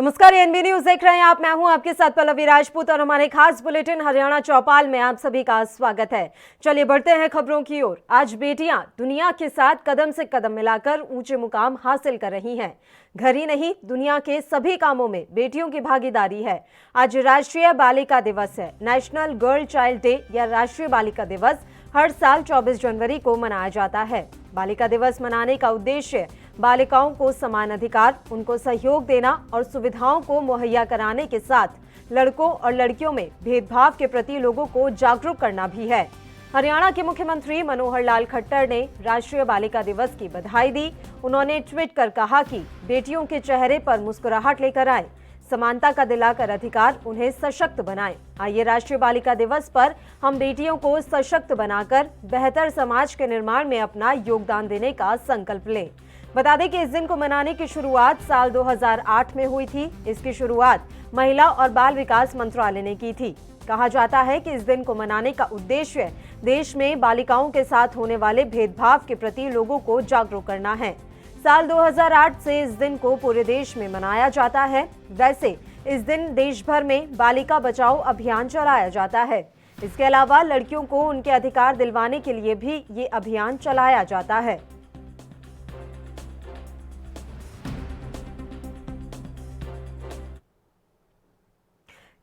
नमस्कार, NB news देख रहे हैं आप। मैं हूं आपके साथ पल्लवी राजपूत और हमारे खास बुलेटिन हरियाणा चौपाल में आप सभी का स्वागत है। चलिए बढ़ते हैं खबरों की ओर। आज बेटियां दुनिया के साथ कदम से कदम मिलाकर ऊंचे मुकाम हासिल कर रही हैं। घर ही नहीं, दुनिया के सभी कामों में बेटियों की भागीदारी है। आज राष्ट्रीय बालिका दिवस है। नेशनल गर्ल चाइल्ड डे या राष्ट्रीय बालिका दिवस हर साल 24 जनवरी को मनाया जाता है। बालिका दिवस मनाने का उद्देश्य बालिकाओं को समान अधिकार, उनको सहयोग देना और सुविधाओं को मुहैया कराने के साथ लड़कों और लड़कियों में भेदभाव के प्रति लोगों को जागरूक करना भी है। हरियाणा के मुख्यमंत्री मनोहर लाल खट्टर ने राष्ट्रीय बालिका दिवस की बधाई दी। उन्होंने ट्वीट कर कहा कि बेटियों के चेहरे पर मुस्कुराहट लेकर आए, समानता का दिलाकर अधिकार उन्हें सशक्त बनाएं। आइए राष्ट्रीय बालिका दिवस पर हम बेटियों को सशक्त बनाकर बेहतर समाज के निर्माण में अपना योगदान देने का संकल्प लें। बता दें कि इस दिन को मनाने की शुरुआत साल 2008 में हुई थी। इसकी शुरुआत महिला और बाल विकास मंत्रालय ने की थी। कहा जाता है कि इस दिन को मनाने का उद्देश्य देश में बालिकाओं के साथ होने वाले भेदभाव के प्रति लोगों को जागरूक करना है। साल 2008 से इस दिन को पूरे देश में मनाया जाता है। वैसे इस दिन देश भर में बालिका बचाओ अभियान चलाया जाता है। इसके अलावा लड़कियों को उनके अधिकार दिलवाने के लिए भी ये अभियान चलाया जाता है।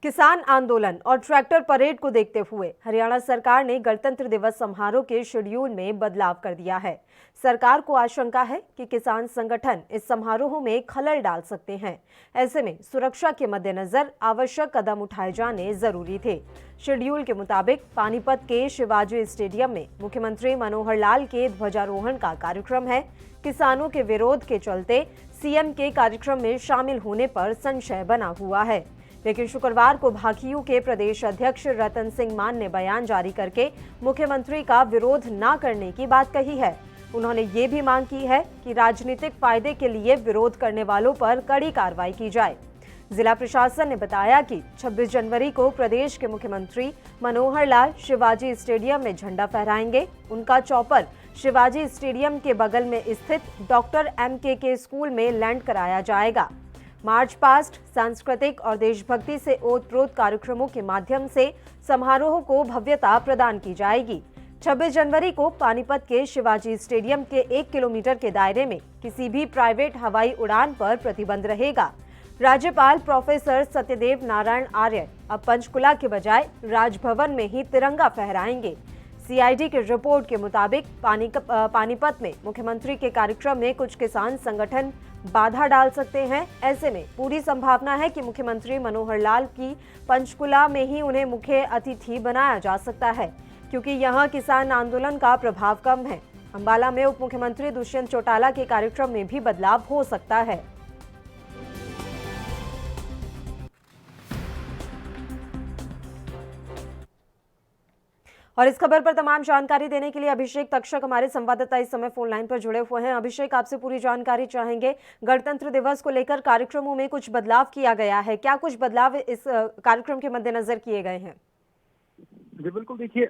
किसान आंदोलन और ट्रैक्टर परेड को देखते हुए हरियाणा सरकार ने गणतंत्र दिवस समारोह के शेड्यूल में बदलाव कर दिया है। सरकार को आशंका है कि किसान संगठन इस समारोह में खलल डाल सकते हैं। ऐसे में सुरक्षा के मद्देनजर आवश्यक कदम उठाए जाने जरूरी थे। शेड्यूल के मुताबिक पानीपत के शिवाजी स्टेडियम में मुख्यमंत्री मनोहर लाल के ध्वजारोहण का कार्यक्रम है। किसानों के विरोध के चलते सीएम के कार्यक्रम में शामिल होने पर संशय बना हुआ है। लेकिन शुक्रवार को भाकियू के प्रदेश अध्यक्ष रतन सिंह मान ने बयान जारी करके मुख्यमंत्री का विरोध न करने की बात कही है। उन्होंने ये भी मांग की है कि राजनीतिक फायदे के लिए विरोध करने वालों पर कड़ी कार्रवाई की जाए। जिला प्रशासन ने बताया कि 26 जनवरी को प्रदेश के मुख्यमंत्री मनोहर लाल शिवाजी स्टेडियम में झंडा फहराएंगे। उनका चॉपर शिवाजी स्टेडियम के बगल में स्थित डॉक्टर MKK स्कूल में लैंड कराया जाएगा। मार्च पास्ट, सांस्कृतिक और देशभक्ति से ओतप्रोत कार्यक्रमों के माध्यम से समारोह को भव्यता प्रदान की जाएगी। 26 जनवरी को पानीपत के शिवाजी स्टेडियम के 1 किलोमीटर के दायरे में किसी भी प्राइवेट हवाई उड़ान पर प्रतिबंध रहेगा। राज्यपाल प्रोफेसर सत्यदेव नारायण आर्य अब पंचकुला के बजाय राजभवन में ही तिरंगा फहराएंगे। CID की रिपोर्ट के मुताबिक पानीपत में मुख्यमंत्री के कार्यक्रम में कुछ किसान संगठन बाधा डाल सकते हैं। ऐसे में पूरी संभावना है कि मुख्यमंत्री मनोहर लाल की पंचकुला में ही उन्हें मुख्य अतिथि बनाया जा सकता है, क्योंकि यहां किसान आंदोलन का प्रभाव कम है। अंबाला में उप मुख्यमंत्री दुष्यंत चौटाला के कार्यक्रम में भी बदलाव हो सकता है। और इस खबर पर तमाम जानकारी देने के लिए अभिषेक तक्षक हमारे संवाददाता इस समय फोन लाइन पर जुड़े हुए हैं। अभिषेक, आपसे पूरी जानकारी चाहेंगे। गणतंत्र दिवस को लेकर कार्यक्रमों में कुछ बदलाव किया गया है, क्या कुछ बदलाव इस कार्यक्रम के मद्देनजर किए गए हैं? जी बिल्कुल, देखिए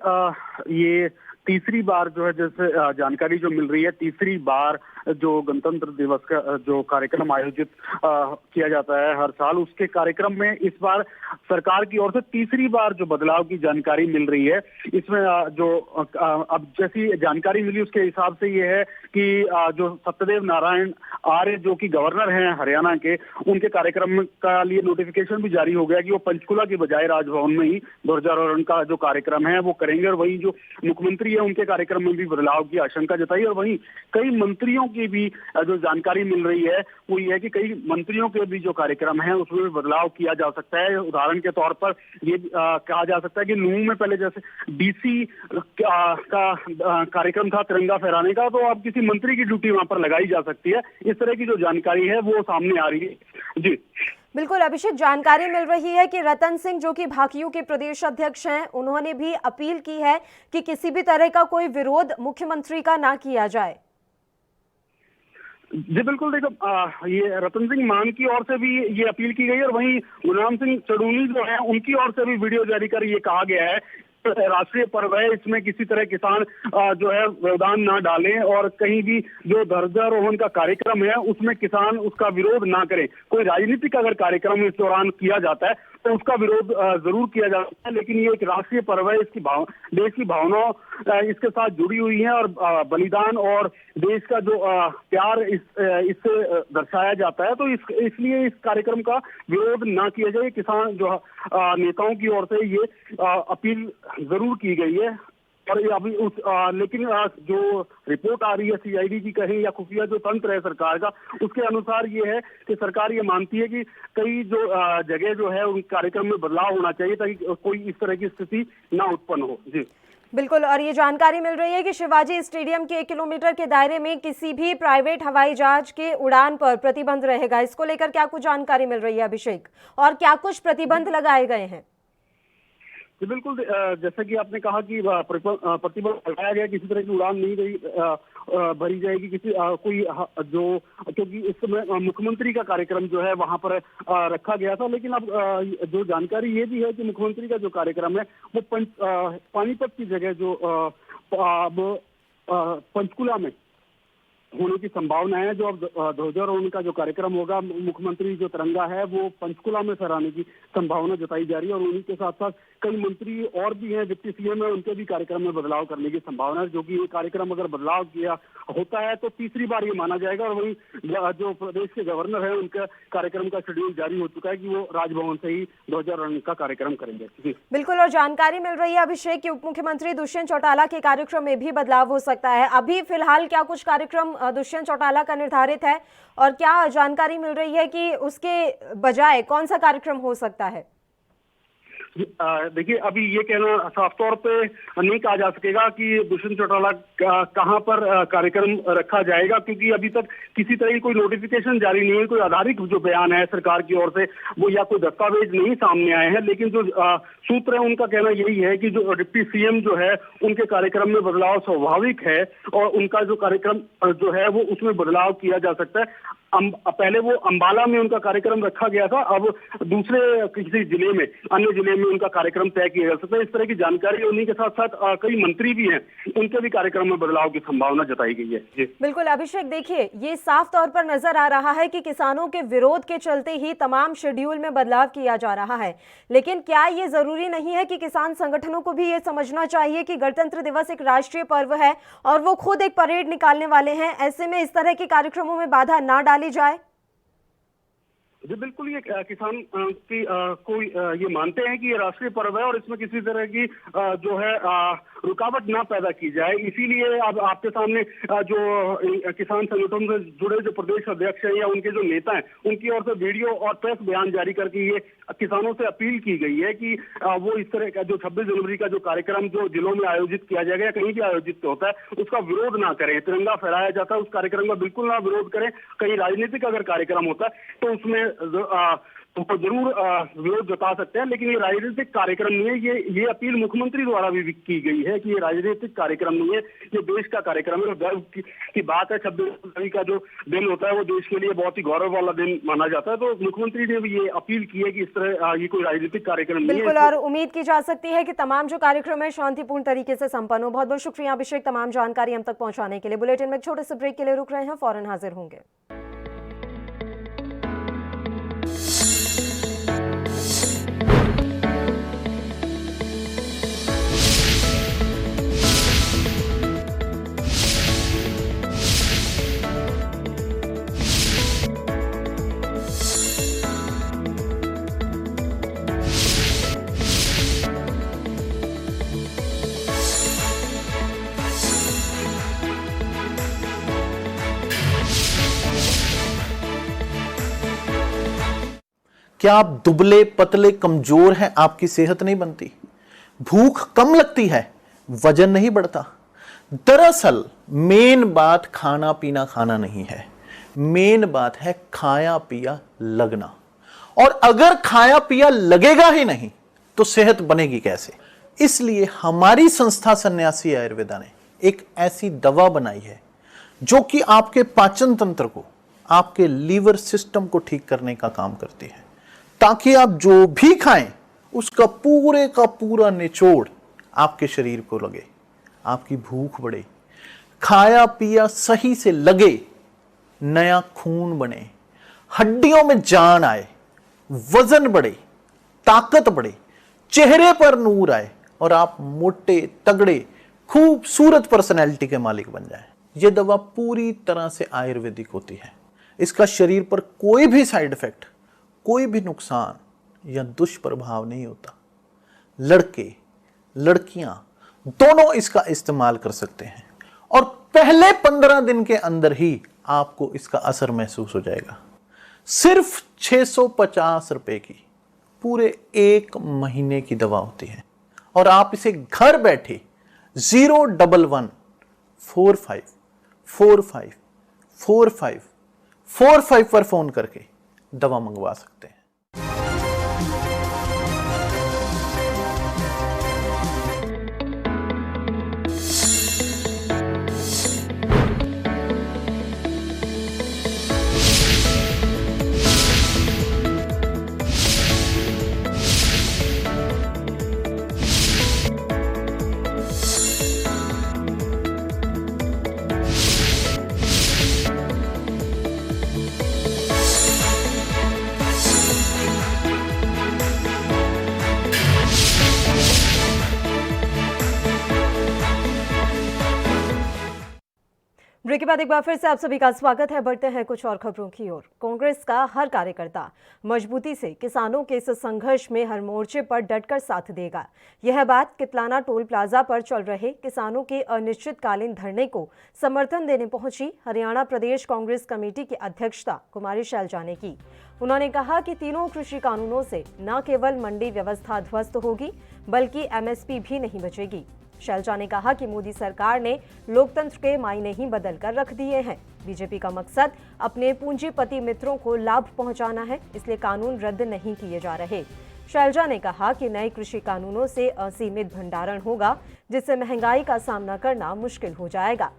ये तीसरी बार जो है, जैसे जानकारी जो मिल रही है, तीसरी बार जो गणतंत्र दिवस का जो कार्यक्रम आयोजित किया जाता है हर साल, उसके कार्यक्रम में इस बार सरकार की ओर से तीसरी बार जो बदलाव की जानकारी मिल रही है। इसमें जो अब जैसी जानकारी मिली उसके हिसाब से ये है कि जो सत्यदेव नारायण आर्य जो कि गवर्नर हैं हरियाणा के, उनके कार्यक्रम का लिए नोटिफिकेशन भी जारी हो गया कि वो पंचकुला की बजाय राजभवन में ही ध्वजारोहण का जो कार्यक्रम है वो करेंगे। और वहीं जो मुख्यमंत्री है उनके कार्यक्रम में भी बदलाव की आशंका जताई। और वहीं कई मंत्रियों की भी जो जानकारी मिल रही है वो ये है कि कई मंत्रियों के भी जो कार्यक्रम है उसमें भी बदलाव किया जा सकता है। उदाहरण के तौर पर ये कहा जा सकता है कि नूंह में पहले जैसे DC का कार्यक्रम था तिरंगा फहराने का, तो अब किसी मंत्री की ड्यूटी वहां पर लगाई जा सकती है। इस तरह की जो जानकारी है वो सामने आ रही है। जी बिल्कुल अभिषेक, जानकारी मिल रही है कि रतन सिंह जो कि भाकियू के प्रदेश अध्यक्ष हैं, उन्होंने भी अपील की है कि किसी भी तरह का कोई विरोध मुख्यमंत्री का ना किया जाए। जी बिल्कुल, देखो ये रतन सिंह मान की ओर से भी ये अपील की गई है और वहीं गुरनाम सिंह चड़ूनी जो है उनकी ओर से भी वीडियो जारी कर ये कहा गया है राष्ट्रीय पर्व है, इसमें किसी तरह किसान जो है व्यवधान ना डालें और कहीं भी जो ध्वजारोहण का कार्यक्रम है उसमें किसान उसका विरोध ना करें। कोई राजनीतिक अगर कार्यक्रम इस दौरान किया जाता है तो उसका विरोध जरूर किया जाता है, लेकिन ये एक राष्ट्रीय पर्व है, इसकी देश की भावनाओं इसके साथ जुड़ी हुई है और बलिदान और देश का जो प्यार इससे दर्शाया जाता है। तो इसलिए इस कार्यक्रम का विरोध ना किया जाए, किसान जो नेताओं की ओर से ये अपील जरूर की गई है। और अभी लेकिन जो रिपोर्ट आ रही है सीआईडी की कहें या खुफिया जो तंत्र है सरकार का, उसके अनुसार ये है कि सरकार ये मानती है कि कई जो जगह जो है उन कार्यक्रम में बदलाव होना चाहिए ताकि कोई इस तरह की स्थिति ना उत्पन्न हो। जी बिल्कुल, और ये जानकारी मिल रही है कि शिवाजी स्टेडियम के 1 किलोमीटर के दायरे में किसी भी प्राइवेट हवाई जहाज के उड़ान पर प्रतिबंध रहेगा। इसको लेकर क्या कुछ जानकारी मिल रही है अभिषेक, और क्या कुछ प्रतिबंध लगाए गए हैं? जी बिल्कुल, जैसा कि आपने कहा कि प्रतिबंध लगाया गया, किसी तरह की उड़ान नहीं भरी जाएगी किसी कोई जो, क्योंकि इस समय मुख्यमंत्री का कार्यक्रम जो है वहां पर रखा गया था। लेकिन अब जो जानकारी ये भी है कि मुख्यमंत्री का जो कार्यक्रम है वो पानीपत की जगह जो अब पंचकुला में होने की संभावना है। जो अब ध्वजारोहण का जो कार्यक्रम होगा, मुख्यमंत्री जो तिरंगा है वो पंचकुला में फहराने की संभावना जताई जा रही है और उन्हीं के साथ साथ कई मंत्री और भी हैं, डिप्टी सीएम है, उनके भी कार्यक्रम में बदलाव करने की संभावना है। जो कि ये कार्यक्रम अगर बदलाव किया होता है तो तीसरी बार ये माना जाएगा। और वहीं जो प्रदेश के गवर्नर है उनका कार्यक्रम का शेड्यूल जारी हो चुका है कि वो राजभवन से ही ध्वजारोहण का कार्यक्रम करेंगे। जी बिल्कुल, और जानकारी मिल रही है अभिषेक की उप मुख्यमंत्री दुष्यंत चौटाला के कार्यक्रम में भी बदलाव हो सकता है। अभी फिलहाल क्या कुछ कार्यक्रम दुष्यंत चौटाला का निर्धारित है, और क्या जानकारी मिल रही है कि उसके बजाय कौन सा कार्यक्रम हो सकता है? देखिए, अभी ये कहना साफ तौर पे नहीं कहा जा सकेगा कि दुष्यंत चौटाला कहां पर कार्यक्रम रखा जाएगा, क्योंकि अभी तक किसी तरह की कोई नोटिफिकेशन जारी नहीं है, कोई आधारित जो बयान है सरकार की ओर से वो या कोई दस्तावेज नहीं सामने आए हैं। लेकिन जो सूत्र है उनका कहना यही है कि जो डिप्टी सीएम जो है उनके कार्यक्रम में बदलाव स्वाभाविक है और उनका जो कार्यक्रम जो है वो उसमें बदलाव किया जा सकता है। पहले वो अंबाला में उनका कार्यक्रम रखा गया था, अब दूसरे किसी जिले में, अन्य जिले में उनका कार्यक्रम तय किया जा सकता है। इस तरह की जानकारी उन्हीं के साथ साथ कई मंत्री भी हैं, उनके भी कार्यक्रम में बदलाव की संभावना जताई गई है। जी बिल्कुल अभिषेक, देखिए ये साफ तौर पर नजर आ रहा है कि किसानों के विरोध के चलते ही तमाम शेड्यूल में बदलाव किया जा रहा है। लेकिन क्या ये जरूरी नहीं है कि किसान संगठनों को भी ये समझना चाहिए कि गणतंत्र दिवस एक राष्ट्रीय पर्व है और वो खुद एक परेड निकालने वाले हैं? ऐसे में इस तरह के कार्यक्रमों में बाधा ना डाली जाए। जी बिल्कुल, ये किसान की कोई ये मानते हैं कि ये राष्ट्रीय पर्व है और इसमें किसी तरह की जो है रुकावट ना पैदा की जाए। इसीलिए अब आपके सामने जो किसान संगठन से जुड़े जो प्रदेश अध्यक्ष हैं या उनके जो नेता हैं, उनकी ओर से वीडियो और प्रेस बयान जारी करके ये किसानों से अपील की गई है कि वो इस तरह का जो 26 जनवरी का जो कार्यक्रम जो जिलों में आयोजित किया जाएगा या कहीं भी आयोजित होता है उसका विरोध ना करें। तिरंगा फहराया जाता है, उस कार्यक्रम का बिल्कुल ना विरोध करें। कहीं राजनीतिक अगर कार्यक्रम होता है तो उसमें तो जरूर विरोध जता सकते हैं, लेकिन ये राजनीतिक कार्यक्रम नहीं है। ये अपील मुख्यमंत्री द्वारा भी की गई है कि ये राजनीतिक कार्यक्रम नहीं है, ये देश का कार्यक्रम है। गर्व की बात है, 26 जनवरी का जो दिन होता है वो देश के लिए बहुत ही गौरव वाला दिन माना जाता है। तो मुख्यमंत्री ने भी ये अपील की है कि इस तरह ये कोई राजनीतिक कार्यक्रम नहीं है। बिल्कुल, और उम्मीद की जा सकती है कि तमाम जो कार्यक्रम है शांतिपूर्ण तरीके से संपन्न हो। बहुत बहुत शुक्रिया अभिषेक तमाम जानकारी हम तक पहुंचाने के लिए। बुलेटिन में छोटे से ब्रेक के लिए रुक रहे हैं, फौरन हाजिर होंगे। क्या आप दुबले पतले कमजोर हैं? आपकी सेहत नहीं बनती, भूख कम लगती है, वजन नहीं बढ़ता? दरअसल मेन बात खाना पीना खाना नहीं है, मेन बात है खाया पिया लगना। और अगर खाया पिया लगेगा ही नहीं तो सेहत बनेगी कैसे? इसलिए हमारी संस्था सन्यासी आयुर्वेदा ने एक ऐसी दवा बनाई है जो कि आपके पाचन तंत्र को, आपके लीवर सिस्टम को ठीक करने का काम करती है, ताकि आप जो भी खाएं उसका पूरे का पूरा निचोड़ आपके शरीर को लगे, आपकी भूख बढ़े, खाया पिया सही से लगे, नया खून बने, हड्डियों में जान आए, वजन बढ़े, ताकत बढ़े, चेहरे पर नूर आए और आप मोटे तगड़े खूबसूरत पर्सनैलिटी के मालिक बन जाएं। यह दवा पूरी तरह से आयुर्वेदिक होती है। इसका शरीर पर कोई भी साइड इफेक्ट, कोई भी नुकसान या दुष्प्रभाव नहीं होता। लड़के लड़कियां दोनों इसका इस्तेमाल कर सकते हैं और पहले 15 दिन के अंदर ही आपको इसका असर महसूस हो जाएगा। सिर्फ 650 रुपए की पूरे 1 महीने की दवा होती है और आप इसे घर बैठे 01145454545 पर फोन करके दवा मंगवा सकते हैं। ब्रेक के बाद एक बार फिर से आप सभी का स्वागत है। बढ़ते हैं कुछ और खबरों की ओर। कांग्रेस का हर कार्यकर्ता मजबूती से किसानों के इस संघर्ष में हर मोर्चे पर डटकर साथ देगा। यह बात कितलाना टोल प्लाजा पर चल रहे किसानों के अनिश्चितकालीन धरने को समर्थन देने पहुंची हरियाणा प्रदेश कांग्रेस कमेटी की अध्यक्षता कुमारी शैलजा ने की। उन्होंने कहा कि तीनों कृषि कानूनों से न केवल मंडी व्यवस्था ध्वस्त होगी बल्कि एमएसपी भी नहीं बचेगी। शैलजा ने कहा कि मोदी सरकार ने लोकतंत्र के मायने ही बदल कर रख दिए हैं। बीजेपी का मकसद अपने पूंजीपति मित्रों को लाभ पहुंचाना है, इसलिए कानून रद्द नहीं किए जा रहे। शैलजा ने कहा कि नए कृषि कानूनों से असीमित भंडारण होगा, जिससे महंगाई का सामना करना मुश्किल हो जाएगा।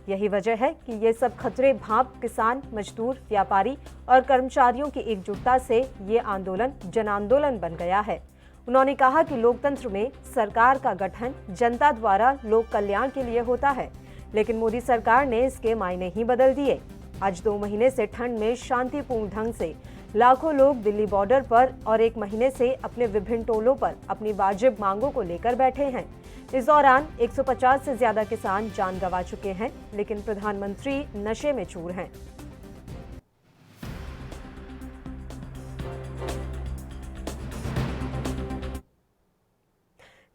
यही वजह है कि ये सब खतरे भांप किसान, मजदूर, व्यापारी और कर्मचारियों की एकजुटता से ये आंदोलन जन आंदोलन बन गया है। उन्होंने कहा कि लोकतंत्र में सरकार का गठन जनता द्वारा लोक कल्याण के लिए होता है, लेकिन मोदी सरकार ने इसके मायने ही बदल दिए। आज 2 महीने से ठंड में शांतिपूर्ण ढंग से लाखों लोग दिल्ली बॉर्डर पर और 1 महीने से अपने विभिन्न टोलों पर अपनी वाजिब मांगों को लेकर बैठे हैं। इस दौरान 150 से ज्यादा किसान जान गंवा चुके हैं, लेकिन प्रधानमंत्री नशे में चूर हैं।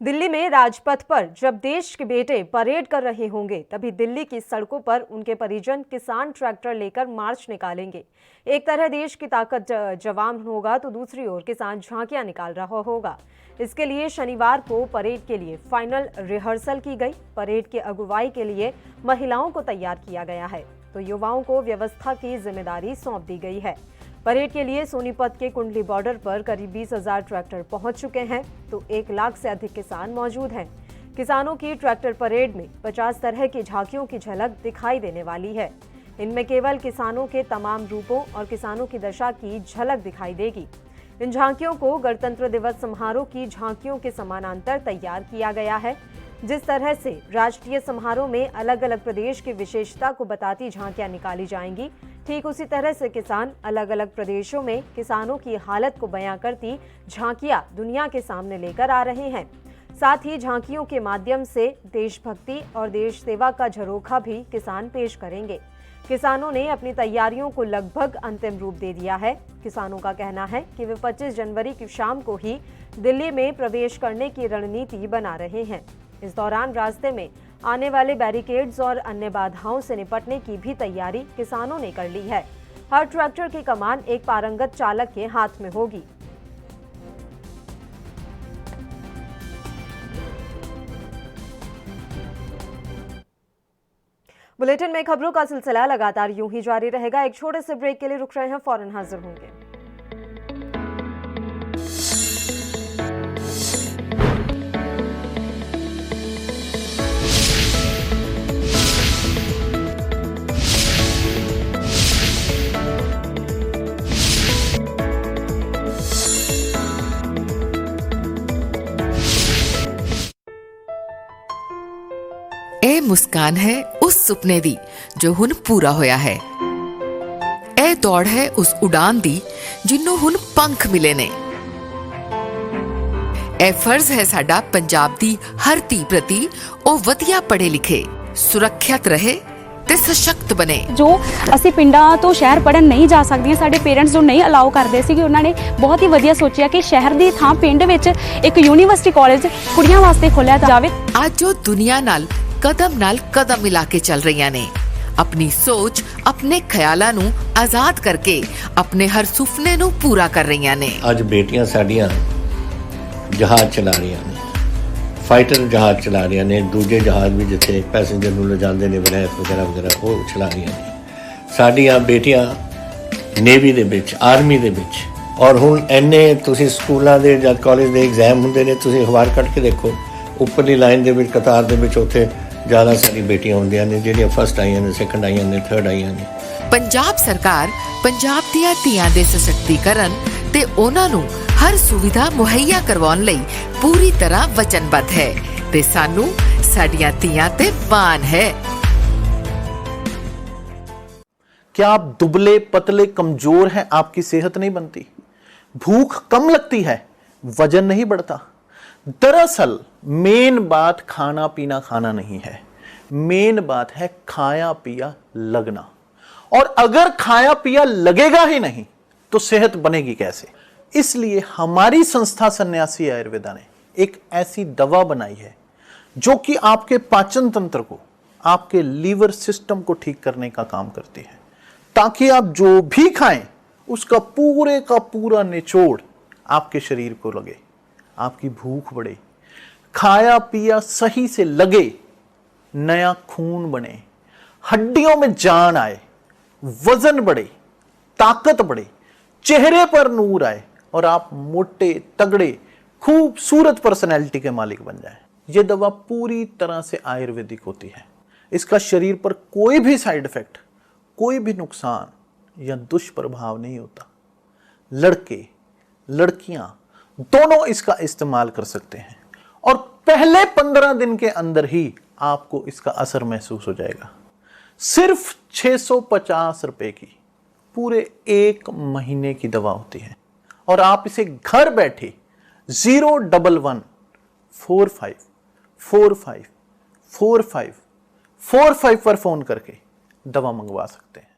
दिल्ली में राजपथ पर जब देश के बेटे परेड कर रहे होंगे, तभी दिल्ली की सड़कों पर उनके परिजन किसान ट्रैक्टर लेकर मार्च निकालेंगे। एक तरह देश की ताकत जवान होगा तो दूसरी ओर किसान झांकियां निकाल रहा होगा। इसके लिए शनिवार को परेड के लिए फाइनल रिहर्सल की गई। परेड की अगुवाई के लिए महिलाओं को तैयार किया गया है, तो युवाओं को व्यवस्था की जिम्मेदारी सौंप दी गई है। परेड के लिए सोनीपत के कुंडली बॉर्डर पर करीब 20,000 ट्रैक्टर पहुंच चुके हैं, तो 1 लाख से अधिक किसान मौजूद हैं। किसानों की ट्रैक्टर परेड में 50 तरह की झांकियों की झलक दिखाई देने वाली है। इनमें केवल किसानों के तमाम रूपों और किसानों की दशा की झलक दिखाई देगी। इन झांकियों को गणतंत्र दिवस समारोह की झांकियों के समानांतर तैयार किया गया है। जिस तरह से राष्ट्रीय समारोह में अलग अलग प्रदेश की विशेषता को बताती झांकियां निकाली जाएंगी, ठीक उसी तरह से किसान अलग अलग प्रदेशों में किसानों की हालत को बयां करती झांकियां दुनिया के सामने लेकर आ रहे हैं। साथ ही झांकियों के माध्यम से देशभक्ति और देश सेवा का झरोखा भी किसान पेश करेंगे। किसानों ने अपनी तैयारियों को लगभग अंतिम रूप दे दिया है। किसानों का कहना है कि वे 25 जनवरी की शाम को ही दिल्ली में प्रवेश करने की रणनीति बना रहे हैं। इस दौरान रास्ते में आने वाले बैरिकेड्स और अन्य बाधाओं से निपटने की भी तैयारी किसानों ने कर ली है। हर ट्रैक्टर की कमान एक पारंगत चालक के हाथ में होगी। बुलेटिन में खबरों का सिलसिला लगातार यूं ही जारी रहेगा। एक छोटे से ब्रेक के लिए रुक रहे हैं, फौरन हाजिर होंगे। ਇਹ ਮੁਸਕਾਨ ਹੈ ਉਸ ਸੁਪਨੇ ਦੀ ਜੋ ਹੁਣ ਪੂਰਾ ਹੋਇਆ ਹੈ। ਇਹ ਦੌੜ ਹੈ ਉਸ ਉਡਾਨ ਦੀ ਜਿਹਨੂੰ ਹੁਣ ਪੰਖ ਮਿਲੇ ਨੇ। ਇਹ ਫਰਜ਼ ਹੈ ਸਾਡਾ ਪੰਜਾਬ ਦੀ ਹਰ ਧੀ ਪ੍ਰਤੀ ਉਹ ਵਧੀਆ ਪੜ੍ਹੇ ਲਿਖੇ, ਸੁਰੱਖਿਅਤ ਰਹੇ ਤੇ ਸਸ਼ਕਤ ਬਣੇ। ਜੋ ਅਸੀਂ ਪਿੰਡਾਂ ਤੋਂ ਸ਼ਹਿਰ ਪੜਨ ਨਹੀਂ ਜਾ ਸਕਦੀਆਂ, ਸਾਡੇ ਪੇਰੈਂਟਸ ਜੋ ਨਹੀਂ ਅਲਾਉ ਕਰਦੇ ਸੀ, ਕਿ ਉਹਨਾਂ ਨੇ ਬਹੁਤ ਹੀ ਵਧੀਆ ਸੋਚਿਆ ਕਿ ਸ਼ਹਿਰ ਦੀ ਥਾਂ ਪਿੰਡ ਵਿੱਚ ਇੱਕ ਯੂਨੀਵਰਸਿਟੀ ਕਾਲਜ ਕੁੜੀਆਂ ਵਾਸਤੇ ਖੋਲ੍ਹਿਆ ਜਾਵੇ। ਅੱਜ ਉਹ ਦੁਨੀਆ ਨਾਲ ਕਦਮ ਮਿਲਾ ਕੇ ਚੱਲ ਰਹੀਆਂ ਨੇ। ਆਪਣੀ ਸੋਚ, ਆਪਣੇ ਖਿਆਲਾਂ ਨੂੰ ਆਜ਼ਾਦ ਕਰਕੇ ਆਪਣੇ ਹਰ ਸੁਪਨੇ ਨੂੰ ਪੂਰਾ ਕਰ ਰਹੀਆਂ ਨੇ। ਅੱਜ ਬੇਟੀਆਂ ਸਾਡੀਆਂ ਜਹਾਜ਼ ਚਲਾ ਰਹੀਆਂ ਨੇ, फाइटर जहाज चला रही ने, दूजे जहाज भी जिथे पैसेंजर ਨੂੰ ਲਿਜਾਂਦੇ ਨੇ ਵਿਲਾਇਤ ਵਗੈਰਾ ਵਗੈਰਾ ਉਹ ਚਲਾ ਰਹੀਆਂ ਨੇ। ਸਾਡੀਆਂ ਬੇਟੀਆਂ ਨੇਵੀ ਦੇ ਵਿੱਚ, ਆਰਮੀ ਦੇ ਵਿੱਚ, ਔਰ ਹੁਣ ਇੰਨੇ ਤੁਸੀਂ ਸਕੂਲਾਂ ਦੇ ਜਾਂ ਕਾਲਜ ਦੇ ਐਗਜ਼ਾਮ ਹੁੰਦੇ ਨੇ, ਤੁਸੀਂ ਅਖਬਾਰ ਕੱਢ ਕੇ ਦੇਖੋ, ਉੱਪਰਲੀ ਲਾਈਨ ਦੇ ਵਿੱਚ ਕਤਾਰ ਦੇ ਵਿੱਚ ਉੱਥੇ ਜ਼ਿਆਦਾ ਸਾਰੀ ਬੇਟੀਆਂ ਹੁੰਦੀਆਂ ਨੇ ਜਿਹੜੀਆਂ ਫਸਟ ਆਈਆਂ ਨੇ, ਸੈਕੰਡ ਆਈਆਂ ਨੇ, ਥਰਡ ਆਈਆਂ ਨੇ। ਪੰਜਾਬ ਸਰਕਾਰ ਪੰਜਾਬ ਦੀਆਂ ਧੀਆਂ ਦੇ ਸਸ਼ਕਤੀਕਰਨ ਤੇ ਉਹਨਾਂ ਨੂੰ ਹਰ ਸੁਵਿਧਾ ਮੁਹੱਈਆ ਕਰਵਾਉਣ ਲਈ ਪੂਰੀ ਤਰ੍ਹਾਂ ਵਚਨਬੱਧ ਹੈ ਤੇ ਸਾਨੂੰ ਸਾਡੀਆਂ ਧੀਆਂ ਤੇ ਮਾਣ ਹੈ। क्या आप दुबले पतले कमजोर हैं, आपकी सेहत नहीं बनती, भूख कम लगती है, वजन नहीं बढ़ता? दरअसल मेन बात खाना पीना खाना नहीं है, मेन बात है खाया पिया लगना। और अगर खाया पिया लगेगा ही नहीं तो सेहत बनेगी कैसे? इसलिए हमारी संस्था सन्यासी आयुर्वेदा ने एक ऐसी दवा बनाई है जो कि आपके पाचन तंत्र को, आपके लीवर सिस्टम को ठीक करने का काम करती है, ताकि आप जो भी खाएं उसका पूरे का पूरा निचोड़ आपके शरीर को लगे, आपकी भूख बढ़े, खाया पिया सही से लगे, नया खून बने, हड्डियों में जान आए, वजन बढ़े, ताकत बढ़े, चेहरे पर नूर आए और आप मोटे तगड़े खूबसूरत पर्सनैलिटी के मालिक बन जाएं। यह दवा पूरी तरह से आयुर्वेदिक होती है। इसका शरीर पर कोई भी साइड इफेक्ट, कोई भी नुकसान या दुष्प्रभाव नहीं होता। लड़के लड़कियां दोनों इसका इस्तेमाल कर सकते हैं और पहले 15 दिन के अंदर ही आपको इसका असर महसूस हो जाएगा। सिर्फ 650 रुपए की पूरे 1 महीने की दवा होती है और आप इसे घर बैठे 011 45 45 45 45 पर फोन करके दवा मंगवा सकते हैं।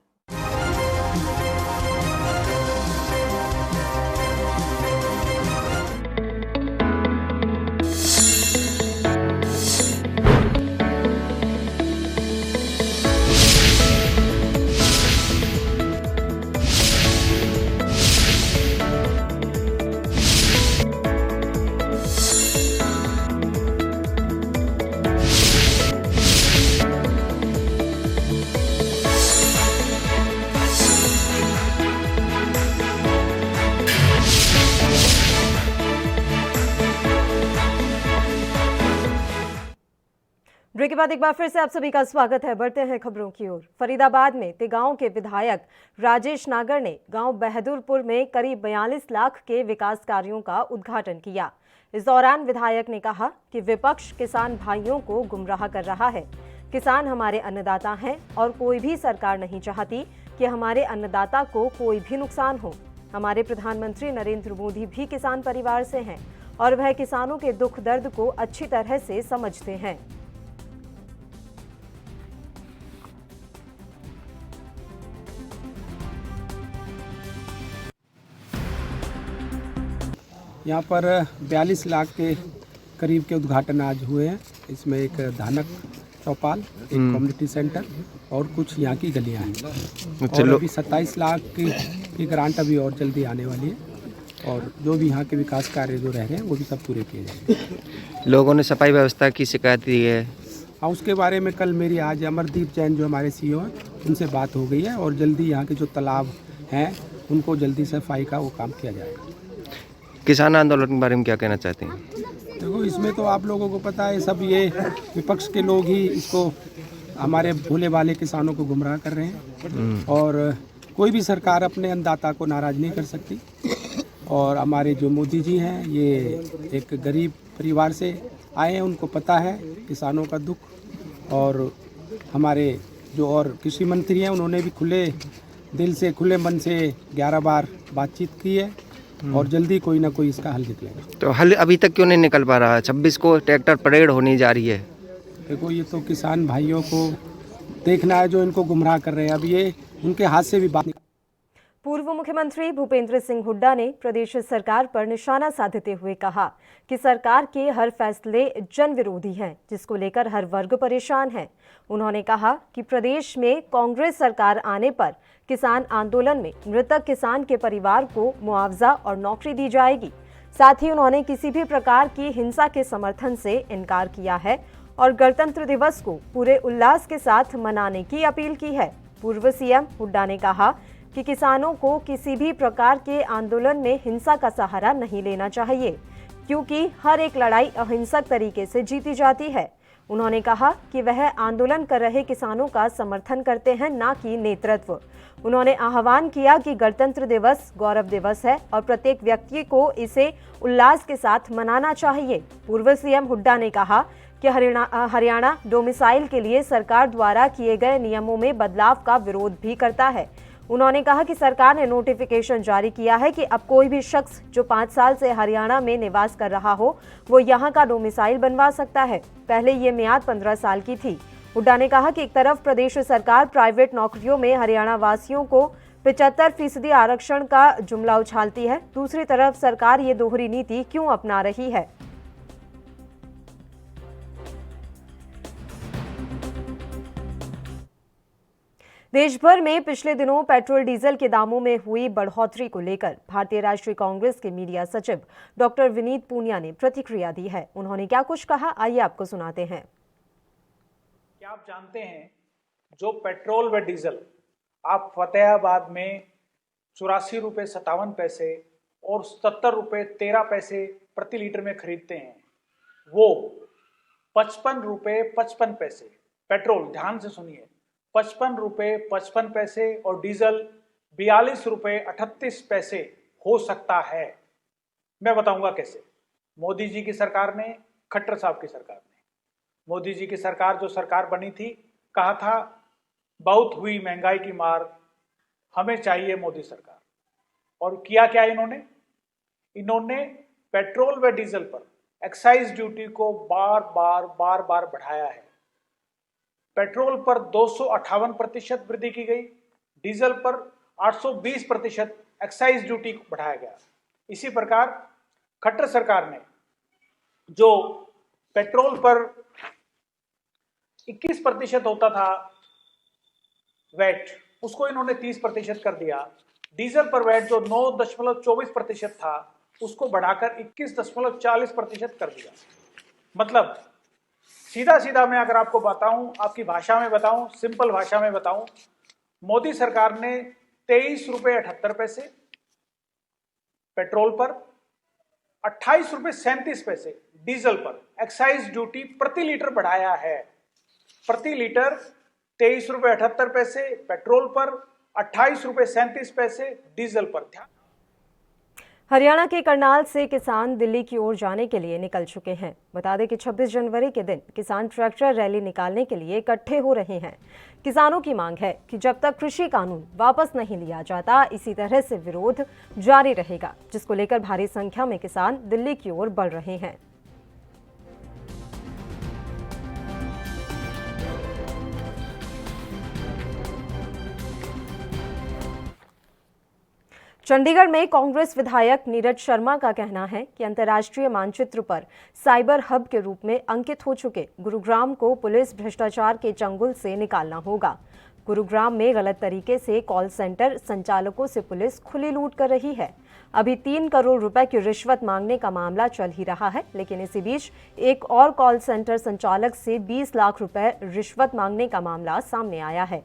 ब्रेक के बाद एक बार फिर से आप सभी का स्वागत है। बढ़ते हैं खबरों की ओर। फरीदाबाद में तिगांव के विधायक राजेश नागर ने गांव बहादुरपुर में करीब 42 लाख के विकास कार्यों का उद्घाटन किया। इस दौरान विधायक ने कहा कि विपक्ष किसान भाइयों को गुमराह कर रहा है। किसान हमारे अन्नदाता हैं और कोई भी सरकार नहीं चाहती कि हमारे अन्नदाता को कोई भी नुकसान हो। हमारे प्रधानमंत्री नरेंद्र मोदी भी किसान परिवार से हैं और वह किसानों के दुख दर्द को अच्छी तरह से समझते हैं। यहाँ पर 42 लाख के करीब के उद्घाटन आज हुए हैं। इसमें एक धानक चौपाल, एक कम्युनिटी सेंटर और कुछ यहाँ की गलियाँ हैं। और अभी 27 लाख की ग्रांट अभी और जल्दी आने वाली है और जो भी यहाँ के विकास कार्य जो रह रहे हैं वो भी सब पूरे किए जाएंगे। लोगों ने सफाई व्यवस्था की शिकायत दी है। हाँ, उसके बारे में कल मेरी आज अमरदीप जैन जो हमारे सीईओ हैं उनसे बात हो गई है और जल्दी यहाँ के जो तालाब हैं उनको जल्दी सफाई का वो काम किया जाएगा। किसान आंदोलन के बारे में क्या कहना चाहते हैं? देखो, इसमें तो आप लोगों को पता है, सब ये विपक्ष के लोग ही इसको हमारे भोले भाले किसानों को गुमराह कर रहे हैं और कोई भी सरकार अपने अन्नदाता को नाराज़ नहीं कर सकती। और हमारे जो मोदी जी हैं ये एक गरीब परिवार से आए हैं, उनको पता है किसानों का दुख और हमारे जो और कृषि मंत्री हैं उन्होंने भी खुले दिल से खुले मन से 11 बार बातचीत की है और जल्दी कोई ना कोई इसका हल निकलेगा। तो हल अभी तक क्यों नहीं निकल पा रहा? 26 को ट्रैक्टर परेड होने जा रही है। देखो ये तो किसान भाइयों को देखना है जो इनको गुमराह कर रहे हैं। अब ये उनके हाथ से भी बात। पूर्व मुख्यमंत्री भूपेंद्र सिंह हुड्डा ने प्रदेश सरकार पर निशाना साधते हुए कहा कि सरकार के हर फैसले जन विरोधी हैं, जिसको लेकर हर वर्ग परेशान है। उन्होंने कहा कि प्रदेश में कांग्रेस सरकार आने पर किसान आंदोलन में मृतक किसान के परिवार को मुआवजा और नौकरी दी जाएगी। साथ ही उन्होंने किसी भी प्रकार की हिंसा के समर्थन से इनकार किया है और गणतंत्र दिवस को पूरे उल्लास के साथ मनाने की अपील की है। पूर्व सीएम हुड्डा ने कहा कि किसानों को किसी भी प्रकार के आंदोलन में हिंसा का सहारा नहीं लेना चाहिए, क्योंकि हर एक लड़ाई अहिंसक तरीके से जीती जाती है। उन्होंने कहा कि वह आंदोलन कर रहे किसानों का समर्थन करते हैं, ना कि नेतृत्व। उन्होंने आह्वान किया कि गणतंत्र दिवस गौरव दिवस है और प्रत्येक व्यक्ति को इसे उल्लास के साथ मनाना चाहिए। पूर्व सीएम हुड्डा ने कहा कि हरियाणा डोमिसाइल के लिए सरकार द्वारा किए गए नियमों में बदलाव का विरोध भी करता है। उन्होंने कहा कि सरकार ने नोटिफिकेशन जारी किया है कि अब कोई भी शख्स जो 5 साल से हरियाणा में निवास कर रहा हो वो यहां का डोमिसाइल बनवा सकता है। पहले ये मियाद 15 साल की थी। हुड्डा ने कहा कि एक तरफ प्रदेश सरकार प्राइवेट नौकरियों में हरियाणा वासियों को 75% आरक्षण का जुमला उछालती है, दूसरी तरफ सरकार ये दोहरी नीति क्यों अपना रही है। देश भर में पिछले दिनों पेट्रोल डीजल के दामों में हुई बढ़ोतरी को लेकर भारतीय राष्ट्रीय कांग्रेस के मीडिया सचिव डॉक्टर विनीत पूनिया ने प्रतिक्रिया दी है। उन्होंने क्या कुछ कहा, आइए आपको सुनाते हैं। क्या आप जानते हैं जो पेट्रोल व डीजल आप फतेहाबाद में 84 रुपये 57 पैसे और 70 रुपये 13 पैसे प्रति लीटर में खरीदते हैं, वो 55 रुपये 55 पैसे पेट्रोल, ध्यान से सुनिए, 55 रुपये 55 पैसे और डीजल 42 रुपये 38 पैसे हो सकता है। मैं बताऊंगा कैसे। मोदी जी की सरकार ने, खट्टर साहब की सरकार ने, मोदी जी की सरकार जो सरकार बनी थी, कहा था बहुत हुई महंगाई की मार, हमें चाहिए मोदी सरकार। और किया क्या इन्होंने पेट्रोल व डीजल पर एक्साइज ड्यूटी को बार बार बढ़ाया है। पेट्रोल पर 258% वृद्धि की गई, डीजल पर 820% एक्साइज ड्यूटी बढ़ाया गया। इसी प्रकार खट्टर सरकार ने जो पेट्रोल पर 21% होता था वैट, उसको इन्होंने 30% कर दिया। डीजल पर वैट जो 9.24% था उसको बढ़ाकर 21.40% कर दिया। मतलब सीधा मैं अगर आपको बताऊं, आपकी भाषा में बताऊं, सिंपल भाषा में बताऊं, मोदी सरकार ने 23 रुपये 78 पैसे पेट्रोल पर, 28 रुपये 37 पैसे डीजल पर एक्साइज ड्यूटी प्रति लीटर बढ़ाया है। प्रति लीटर 23 रुपये 78 पैसे पेट्रोल पर, 28 रुपये 37 पैसे डीजल पर। हरियाणा के करनाल से किसान दिल्ली की ओर जाने के लिए निकल चुके हैं। बता दें कि 26 जनवरी के दिन किसान ट्रैक्टर रैली निकालने के लिए इकट्ठे हो रहे हैं। किसानों की मांग है कि जब तक कृषि कानून वापस नहीं लिया जाता, इसी तरह से विरोध जारी रहेगा, जिसको लेकर भारी संख्या में किसान दिल्ली की ओर बढ़ रहे हैं। चंडीगढ़ में कांग्रेस विधायक नीरज शर्मा का कहना है कि अंतर्राष्ट्रीय मानचित्र पर साइबर हब के रूप में अंकित हो चुके गुरुग्राम को पुलिस भ्रष्टाचार के चंगुल से निकालना होगा। गुरुग्राम में गलत तरीके से कॉल सेंटर संचालकों से पुलिस खुली लूट कर रही है। अभी 3 करोड़ रुपए की रिश्वत मांगने का मामला चल ही रहा है, लेकिन इसी बीच एक और कॉल सेंटर संचालक से 20 लाख रुपए रिश्वत मांगने का मामला सामने आया है।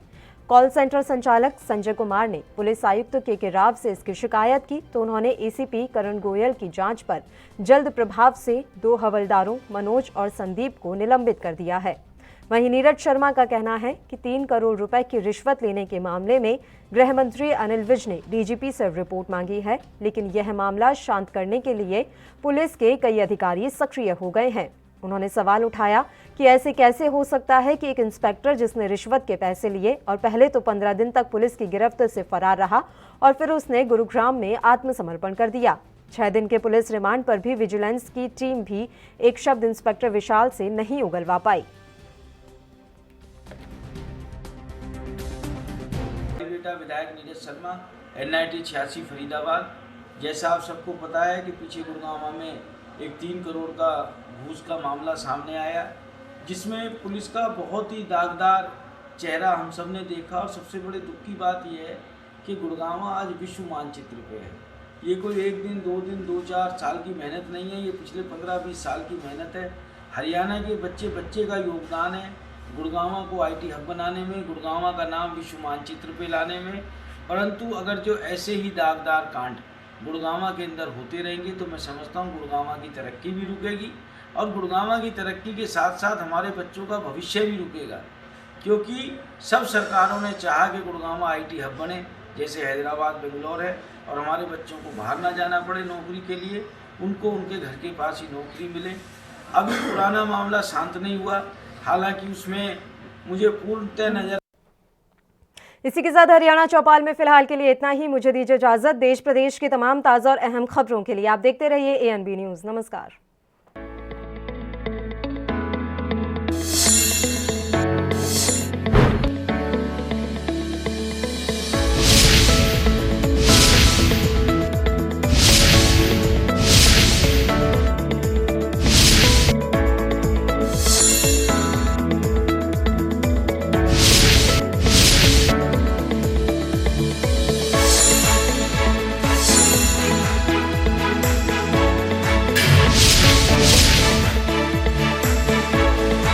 कॉल सेंटर संचालक संजय कुमार ने पुलिस आयुक्त के राव से इसकी शिकायत की तो उन्होंने एसीपी करण गोयल की जांच पर जल्द प्रभाव से 2 हवलदारों मनोज और संदीप को निलंबित कर दिया है। वहीं नीरज शर्मा का कहना है कि 3 करोड़ रुपए की रिश्वत लेने के मामले में गृह मंत्री अनिल विज ने डीजीपी से रिपोर्ट मांगी है, लेकिन यह मामला शांत करने के लिए पुलिस के कई अधिकारी सक्रिय हो गए हैं। उन्होंने सवाल उठाया कि ऐसे कैसे हो सकता है कि एक इंस्पेक्टर जिसने रिश्वत के पैसे लिए और पहले तो 15 दिन तक पुलिस की गिरफ्त से फरार रहा और फिर उसने गुरुग्राम में आत्मसमर्पण कर दिया। 6 दिन के पुलिस रिमांड पर भी विजिलेंस की टीम भी एक शब्द इंस्पेक्टर विशाल से नहीं उगलवा पाई। बेटा विधायक नीरज शर्मा, NIT 86 फरीदाबाद। जैसा आप सबको पता है कि पीछे गुड़गांव में एक 3 करोड़ का घूस का मामला सामने आया, जिसमें पुलिस का बहुत ही दागदार चेहरा हम सब ने देखा। और सबसे बड़ी दुख की बात यह है कि गुड़गांव आज विश्व मानचित्र पे है। ये कोई 1 दिन 2 दिन 2-4 साल की मेहनत नहीं है, ये पिछले 15-20 साल की मेहनत है। हरियाणा के बच्चे का योगदान है गुड़गांव को IT हब बनाने में, गुड़गांव का नाम विश्व मानचित्र पे लाने में। परंतु अगर जो ऐसे ही दागदार कांड गुड़गांव के अंदर होते रहेंगे तो मैं समझता हूँ गुड़गांव की तरक्की भी रुकेगी और गुड़गांव की तरक्की के साथ साथ हमारे बच्चों का भविष्य भी रुकेगा, क्योंकि सब सरकारों ने चाहा कि गुड़गांव IT हब बने, जैसे हैदराबाद बेंगलोर है, और हमारे बच्चों को बाहर ना जाना पड़े नौकरी के लिए, उनको उनके घर के पास ही नौकरी मिले। अभी पुराना मामला शांत नहीं हुआ, हालांकि उसमें मुझे पूर्णतः नजर। इसी के साथ हरियाणा चौपाल में फिलहाल के लिए इतना ही। मुझे दीजिए इजाजत। देश प्रदेश की तमाम ताज़ा और अहम खबरों के लिए आप देखते रहिए ANB न्यूज़। नमस्कार।